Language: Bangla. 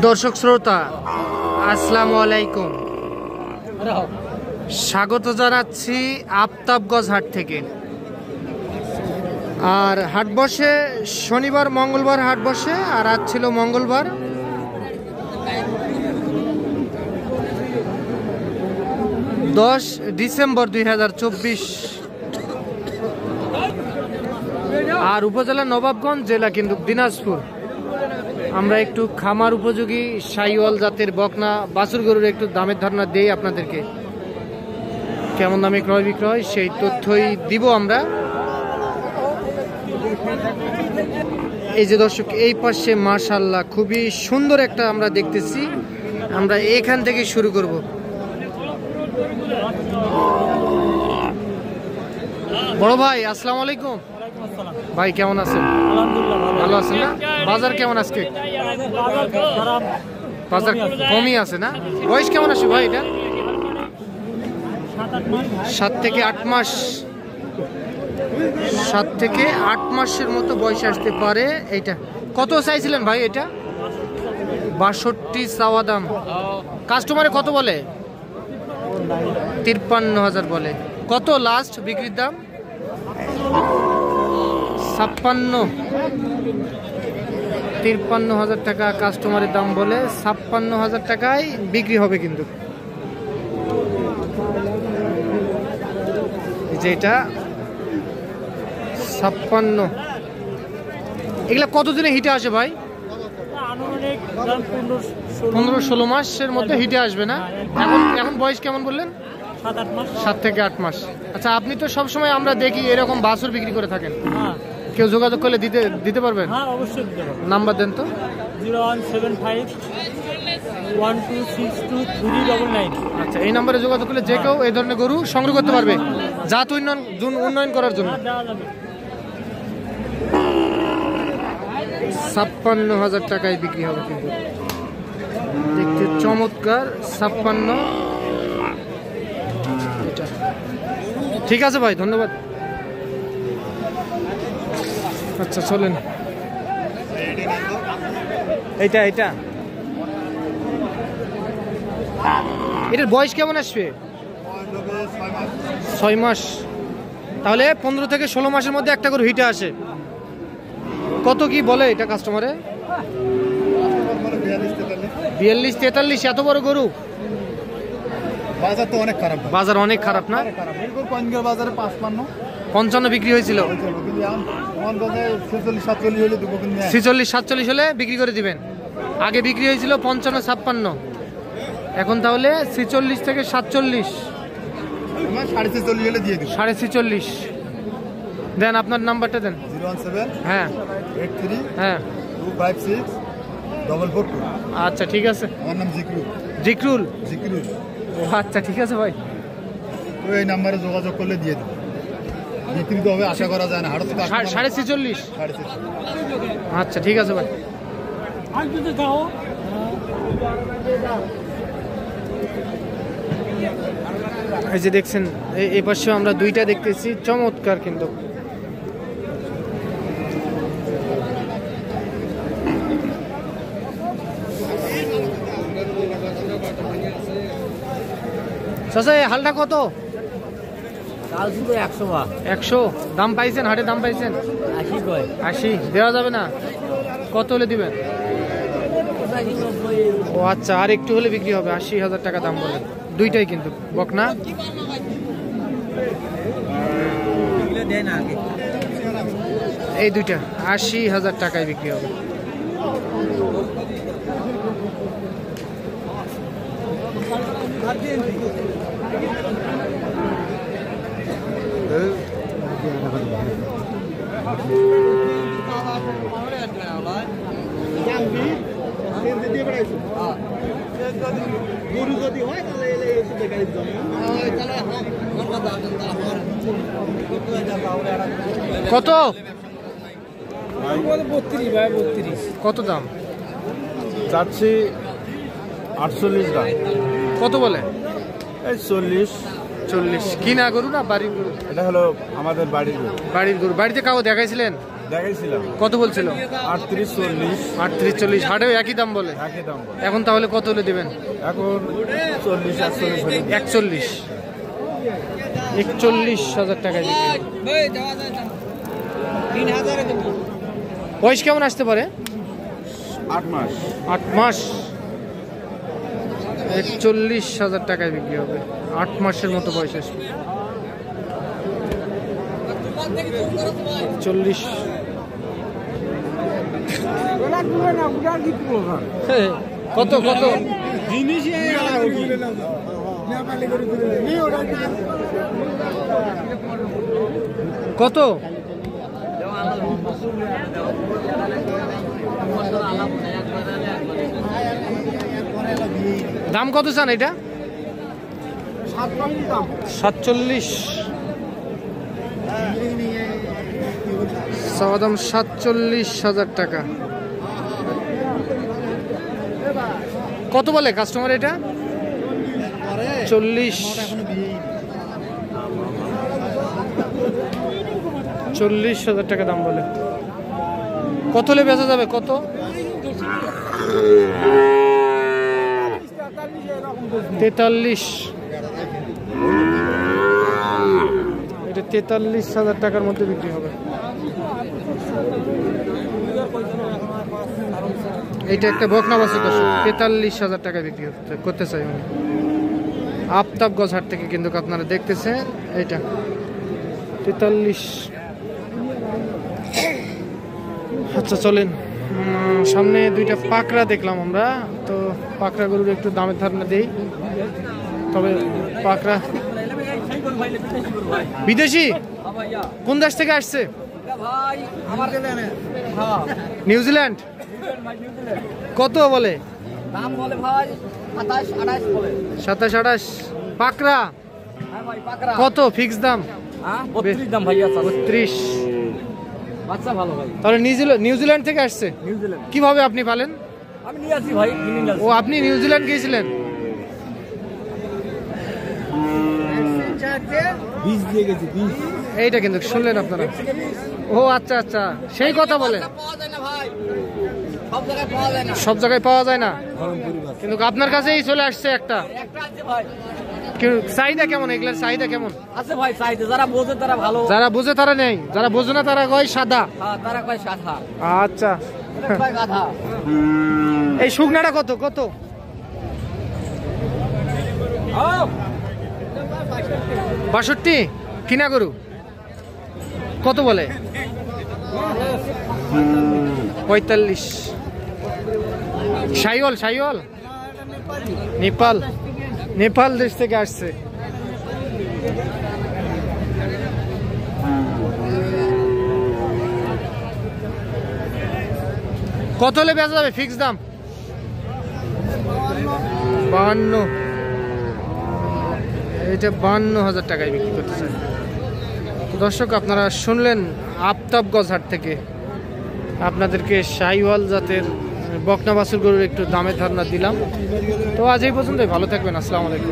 দর্শক শ্রোতা আসসালামু আলাইকুম, স্বাগত জানাচ্ছি আফতাবগঞ্জ হাট থেকে। আর হাট বসে শনিবার মঙ্গলবার হাট বসে, আর আজ ছিল মঙ্গলবার। ডিসেম্বর 2024। আর উপজেলা নবাবগঞ্জ, জেলা কিন্তু দিনাজপুর। আমরা একটু খামার উপযোগী শাহিওয়াল জাতের বকনা বাছুর গরুর একটু দামের ধারণা দেই আপনাদেরকে। কেমন দামে ক্রয় বিক্রয় সেই তথ্যই দিব আমরা। এই যে দর্শক, এই পাশে মাশাআল্লাহ খুবই সুন্দর একটা আমরা দেখতেছি। আমরা এখান থেকে শুরু করব। বড় ভাই আসসালামু আলাইকুম। ভাই কেমন আছেন? ভালো আছেন না? বাজার কেমন আজকে? বাজার কমই আছে না? বয়স কেমন আছে ভাই? এটা 7 থেকে 8 মাস। 7 থেকে 8 মাসের মতো বয়স আসতে পারে। এইটা কত চাইছিলেন ভাই? এটা 62 চাওয়া দাম। কাস্টমারে কত বলে? 53,000 বলে। কত লাস্ট বিক্রির দাম? 53,000 টাকা কাস্টমারের দাম বলে। 56,000 টাকায় বিক্রি হবে কিন্তু। যেটা 56, এগুলা কতদিনে হিটে আসে ভাই? 15-16 মাসের মধ্যে হিটে আসবে না? এখন বয়স কেমন বললেন? 7 থেকে 8 মাস। আচ্ছা, আপনি তো সবসময় আমরা দেখি এরকম বাছুর বিক্রি করে থাকেন। কেউ যোগাযোগ করলে দিতে পারবেন? অবশ্যই দিতে পারবেন। নাম্বার দেন তো। 0175126239। আচ্ছা, এই নাম্বারে যোগাযোগ করলে যে কেউ এই ধরনের গরু সংগ্রহ করতে পারবে জাত উন্নয়ন করার জন্য। 56,000 টাকায় বিক্রি হবে কিন্তু। দেখতে চমৎকার। 56। ঠিক আছে ভাই, ধন্যবাদ। আচ্ছা চলেন। এইটা এটার বয়স কেমন আসবে? 6 মাস। তাহলে 15 থেকে 16 মাসের মধ্যে একটা করে হিটে আসে। কত কি বলে এটা কাস্টমারে? 42-43। এত বড় গরু? বাজার তো অনেক খারাপ। বাজার অনেক খারাপ না? বাজারে 55 বিক্রি হয়েছিল। 46-47 হলে বিক্রি করে দিবেন। আগে বিক্রি হয়েছিল 55-56। এখন তাহলে 46 থেকে 47। 46.5 হলে দিয়ে দিন। 46.5 দেন। আপনার নাম্বারটা দেন। 017 হ্যাঁ 83 হ্যাঁ 256 442। আচ্ছা ঠিক আছে। আমার নাম জিকরুল। ও আচ্ছা ঠিক আছে ভাই। তো এই নাম্বারে যোগাযোগ করলে দিয়ে দিন। বিক্রি তো হবে আশা করা যায় না। 46.5। আচ্ছা ঠিক আছে ভাই। এই যে দেখছেন, এই পাশে আমরা দুইটা দেখতেছি, চমৎকার কিন্তু। চাচা হালটা কত? 100 দাম পাইছেন? হাটে দাম পাইছেন? 80 দেওয়া যাবে না? কত হলে দিবেন? ও আচ্ছা, আর একটু হলে বিক্রি হবে। 80,000 টাকা দাম বলেন। দুইটাই কিন্তু বকনা। এই দুইটা 80,000 টাকায় বিক্রি হবে। কত? 32। কত দাম যাচ্ছি? 48 দাম। কত বলে? এই 40। কিনা গরু না বাড়ির গরু? এটা হলো আমাদের বাড়ির গরু। বাড়ির গরু। বাড়িতে কাউ দেখাইছিলেন? দেখাইছিলাম। কত বলছিল? 38-40। 38-40। হাটেও একই দাম বলে। একই দাম বলে। এখন তাহলে কত হলে দেবেন? এখন 40-41 হলে 41,000 টাকায় বিক্রি। বয়স কেমন আসতে পারে? 8 মাস। 8 মাস। 41,000 টাকায় বিক্রি হবে। 8 মাসের মতো বয়স আসবে। 40। কত কত? কত? দাম কত চান এটা? 47। দাম 47,000 টাকা। কত বলে কাস্টমার এটা? 40। 40,000 টাকা দাম বলে। কত হলে বেচা যাবে? কত? 43। এটা 43,000 টাকার মধ্যে বিক্রি হবে। এইটা একটা বকনা বাছুর দর্শক, 43,000 টাকা বিক্রি করতে চাই আমি। আফতাবগঞ্জ হাট থেকে কিন্তু আপনারা দেখতেছেন এইটা 43। আচ্ছা চলেন, সামনে দুইটা পাকড়া দেখলাম আমরা, তো পাকড়া গরুর একটু দামের ধারণা দেই। তবে পাকড়া বিদেশি কোন দেশ থেকে আসছে? নিউজিল্যান্ড। কত বলে? 27-28। পাকড়া কত ফিক্স দাম? 32। তাহলে নিউজিল্যান্ড থেকে আসছে। কিভাবে আপনি পালেন? ও আপনি নিউজিল্যান্ড গিয়েছিলেন? এইটা কিন্তু শুনলেন আপনারা। ও আচ্ছা আচ্ছা, সেই কথা বলেন। সব জায়গায় পাওয়া যায় না, কিন্তু আপনার কাছেই চলে আসছে একটা। চাহিদা কেমন এগুলার? চাহিদা কেমন আছে ভাই? চাহিদা যারা বোঝে তারা ভালো, যারা বোঝে তারা নেই, যারা বোঝে না তারা কয় সাদা। তারা কয় সাদা। আচ্ছা, এই শুকনাটা কত? কত? 62 কিনা গরু। কত বলে? 45। শাইওয়াল? শাইওয়াল নেপাল, নেপাল দেশ থেকে আসছে। কত হলে বেচা যাবে ফিক্স দাম? 52। এটা 52,000 টাকায় বিক্রি করতে চাই। দর্শক আপনারা শুনলেন আফতাবগঞ্জ হাট থেকে আপনাদেরকে শাইওয়াল জাতের বকনা বাছুর গরুর একটু দামের ধারণা দিলাম। তো আজ এই পর্যন্তই, ভালো থাকবেন, আসসালামু আলাইকুম।